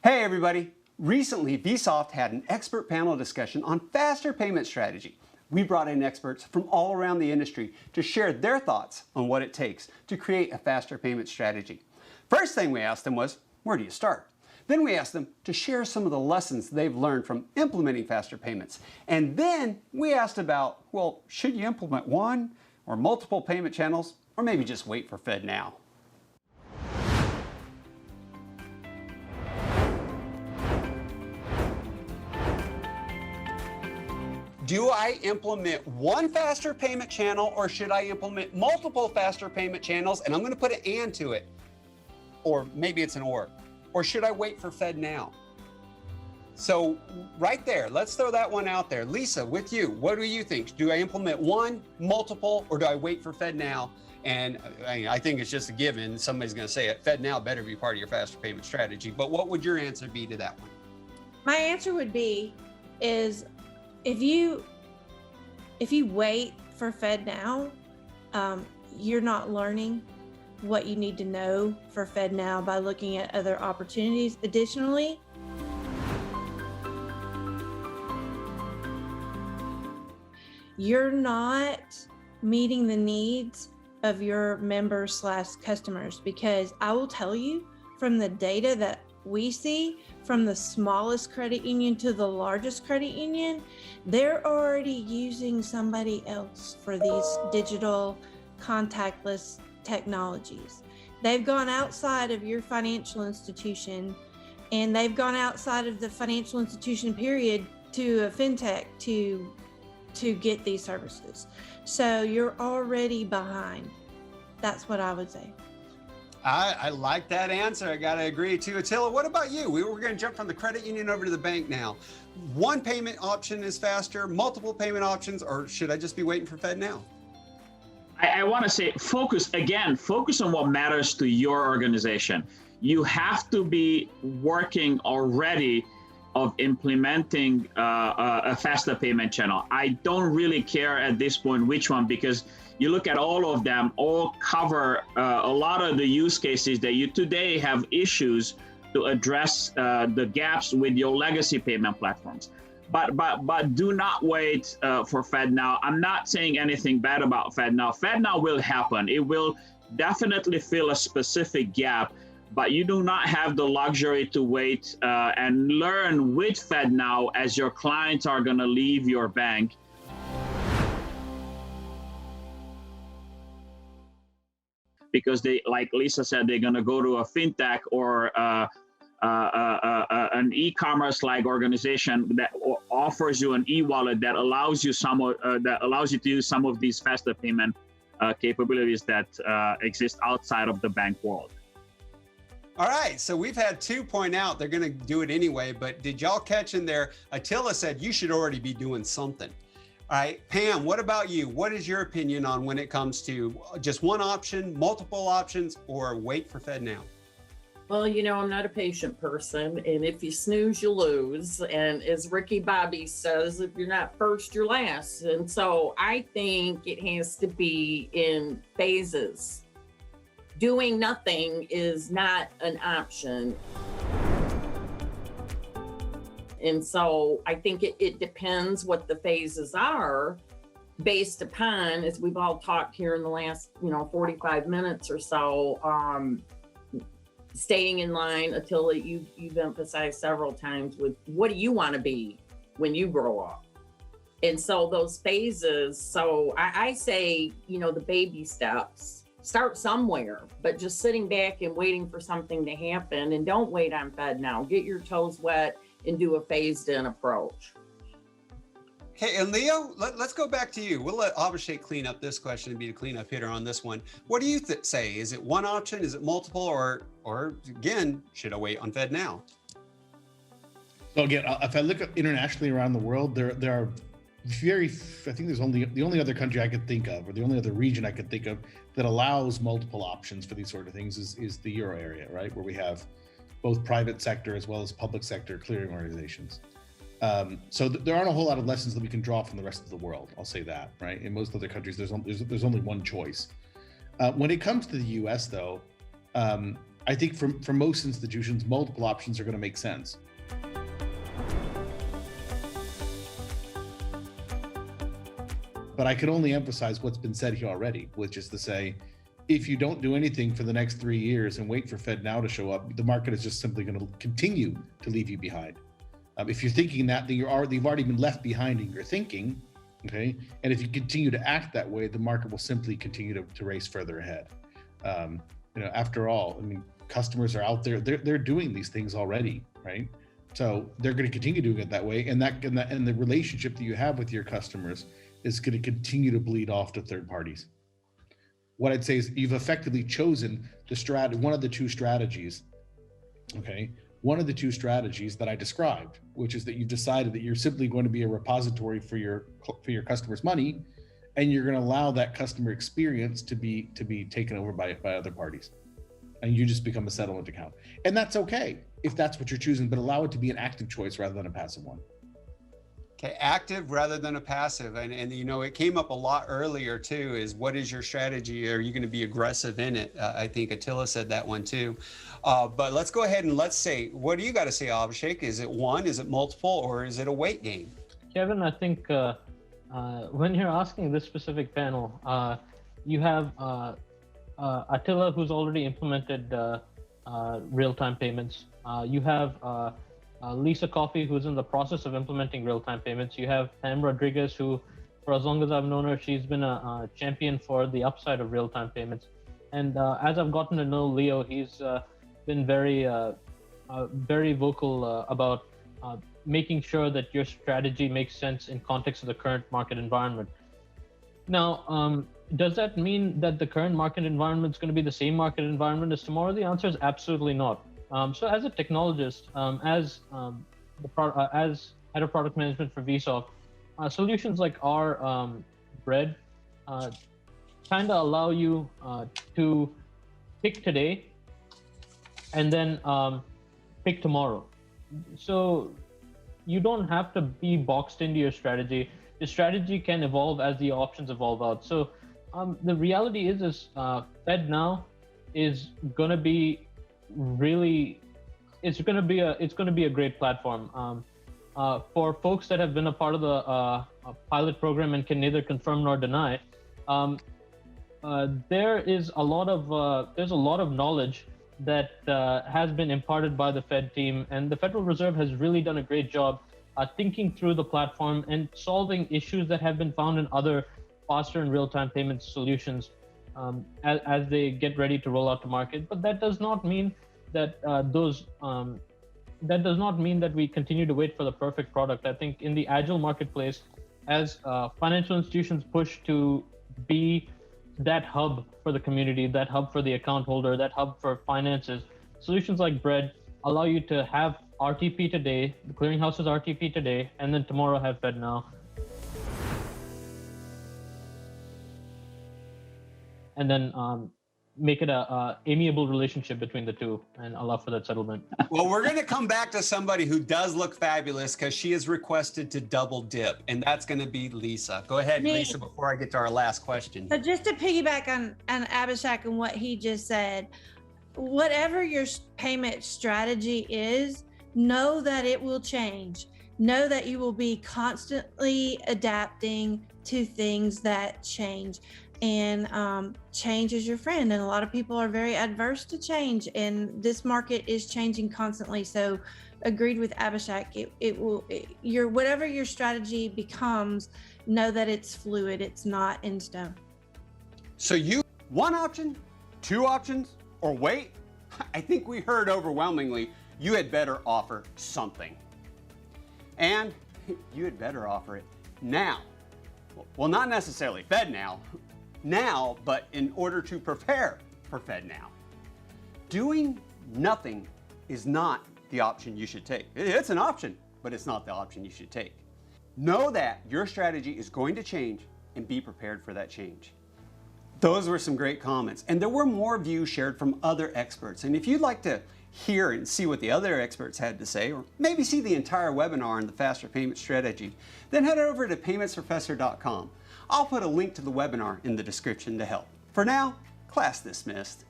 Hey everybody! Recently, Vsoft had an expert panel discussion on faster payment strategy. We brought in experts from all around the industry to share their thoughts on what it takes to create a faster payment strategy. First thing we asked them was, where do you start? Then we asked them to share some of the lessons they've learned from implementing faster payments. And then we asked about, well, should you implement one or multiple payment channels, or maybe just wait for FedNow? Do I implement one faster payment channel or should I implement multiple faster payment channels? And I'm going to put an and to it. Or maybe it's an or. Or should I wait for FedNow? So right there, let's throw that one out there. Lisa, with you, what do you think? Do I implement one, multiple, or do I wait for FedNow? And I think it's just a given. Somebody's going to say it. FedNow better be part of your faster payment strategy. But what would your answer be to that one? My answer would be is if you wait for FedNow, you're not learning what you need to know for FedNow by looking at other opportunities. Additionally, you're not meeting the needs of your members/customers, because I will tell you from the data that we see, from the smallest credit union to the largest credit union, they're already using somebody else for these digital contactless technologies. They've gone outside of your financial institution, and they've gone outside of the financial institution period to a fintech to get these services. So you're already behind. That's what I would say. I like that answer. I got to agree too. Attila, what about you? We're going to jump from the credit union over to the bank now. One payment option is faster, multiple payment options, or should I just be waiting for FedNow? I want to say focus on what matters to your organization. You have to be working already of implementing a faster payment channel. I don't really care at this point which one, because you look at all of them, all cover a lot of the use cases that you today have issues to address the gaps with your legacy payment platforms. But do not wait for FedNow. I'm not saying anything bad about FedNow. FedNow will happen. It will definitely fill a specific gap, but you do not have the luxury to wait and learn with FedNow as your clients are going to leave your bank. Because they, like Lisa said, they're going to go to a fintech or an e-commerce like organization that offers you an e-wallet that allows you to use some of these faster payment capabilities that exist outside of the bank world. All right, so we've had two point out they're going to do it anyway, but did y'all catch in there? Attila said you should already be doing something. All right, Pam, what about you? What is your opinion on when it comes to just one option, multiple options, or wait for FedNow? Well, you know, I'm not a patient person, and if you snooze, you lose. And as Ricky Bobby says, if you're not first, you're last. And so I think it has to be in phases. Doing nothing is not an option. And so I think it depends what the phases are based upon, as we've all talked here in the last, 45 minutes or so, staying in line. Attila, you've emphasized several times with what do you want to be when you grow up? And so those phases, so I say, the baby steps, start somewhere, but just sitting back and waiting for something to happen, and don't wait on FedNow. Get your toes wet and do a phased-in approach. Okay, and Leo, let's go back to you. We'll let Abhishek clean up this question and be the cleanup hitter on this one. What do you say? Is it one option? Is it multiple? Or again, should I wait on FedNow? So again, if I look internationally around the world, there are I think there's the only other country I could think of, or the only other region I could think of that allows multiple options for these sort of things is the Euro area, right? Where we have both private sector as well as public sector clearing organizations. So there aren't a whole lot of lessons that we can draw from the rest of the world. I'll say that, right? In most other countries, there's only one choice. When it comes to the U.S., though, I think for most institutions, multiple options are going to make sense. But I can only emphasize what's been said here already, which is to say, if you don't do anything for the next 3 years and wait for FedNow to show up, the market is just simply going to continue to leave you behind. If you're thinking that, then you've already been left behind in your thinking, okay? And if you continue to act that way, the market will simply continue to race further ahead. After all, I mean, customers are out there; they're doing these things already, right? So they're going to continue doing it that way, and the relationship that you have with your customers is going to continue to bleed off to third parties. What I'd say is you've effectively chosen one of the two strategies, okay? One of the two strategies that I described, which is that you've decided that you're simply going to be a repository for your customers' money, and you're going to allow that customer experience to be taken over by other parties, and you just become a settlement account. And that's okay if that's what you're choosing, but allow it to be an active choice rather than a passive one. Okay, active rather than a passive. And it came up a lot earlier too, is what is your strategy? Are you going to be aggressive in it? I think Attila said that one too. But let's go ahead and let's say, what do you got to say, Abhishek? Is it one, is it multiple, or is it a weight game? Kevin, I think when you're asking this specific panel, you have Attila, who's already implemented real-time payments. You have Lisa Coffey, who's in the process of implementing real-time payments. You have Pam Rodriguez, who, for as long as I've known her, she's been a champion for the upside of real-time payments. And as I've gotten to know Leo, he's been very vocal about making sure that your strategy makes sense in context of the current market environment. Now, does that mean that the current market environment is going to be the same market environment as tomorrow? The answer is absolutely not. So as a technologist, as head of product management for Vsoft, solutions like our Bread kind of allow you to pick today and then pick tomorrow. So you don't have to be boxed into your strategy. The strategy can evolve as the options evolve out. So the reality is FedNow is going to be it's going to be a great platform for folks that have been a part of the pilot program and can neither confirm nor deny. There's a lot of knowledge that has been imparted by the Fed team, and the Federal Reserve has really done a great job thinking through the platform and solving issues that have been found in other faster and real-time payment solutions as they get ready to roll out to market. But that does not mean that we continue to wait for the perfect product. I think in the agile marketplace, as financial institutions push to be that hub for the community, that hub for the account holder, that hub for finances, solutions like Bread allow you to have RTP today, the clearinghouse's RTP today, and then tomorrow have FedNow. And then make it a amiable relationship between the two and allow for that settlement. Well, we're going to come back to somebody who does look fabulous because she has requested to double dip, and that's going to be Lisa. Go ahead, Lisa, before I get to our last question. So just to piggyback on Abhishek and what he just said, whatever your payment strategy is, know that it will change. Know that you will be constantly adapting to things that change. And change is your friend, and a lot of people are very adverse to change, and this market is changing constantly. So agreed with Abhishek, whatever your strategy becomes, know that it's fluid, it's not in stone. So you, one option, two options, or wait? I think we heard overwhelmingly you had better offer something, and you had better offer it now. Well, not necessarily FedNow now, but in order to prepare for FedNow. Doing nothing is not the option you should take. It's an option, but it's not the option you should take. Know that your strategy is going to change and be prepared for that change. Those were some great comments, and there were more views shared from other experts. And if you'd like to hear and see what the other experts had to say, or maybe see the entire webinar on the faster payment strategy, then head over to paymentsprofessor.com. I'll put a link to the webinar in the description to help. For now, class dismissed.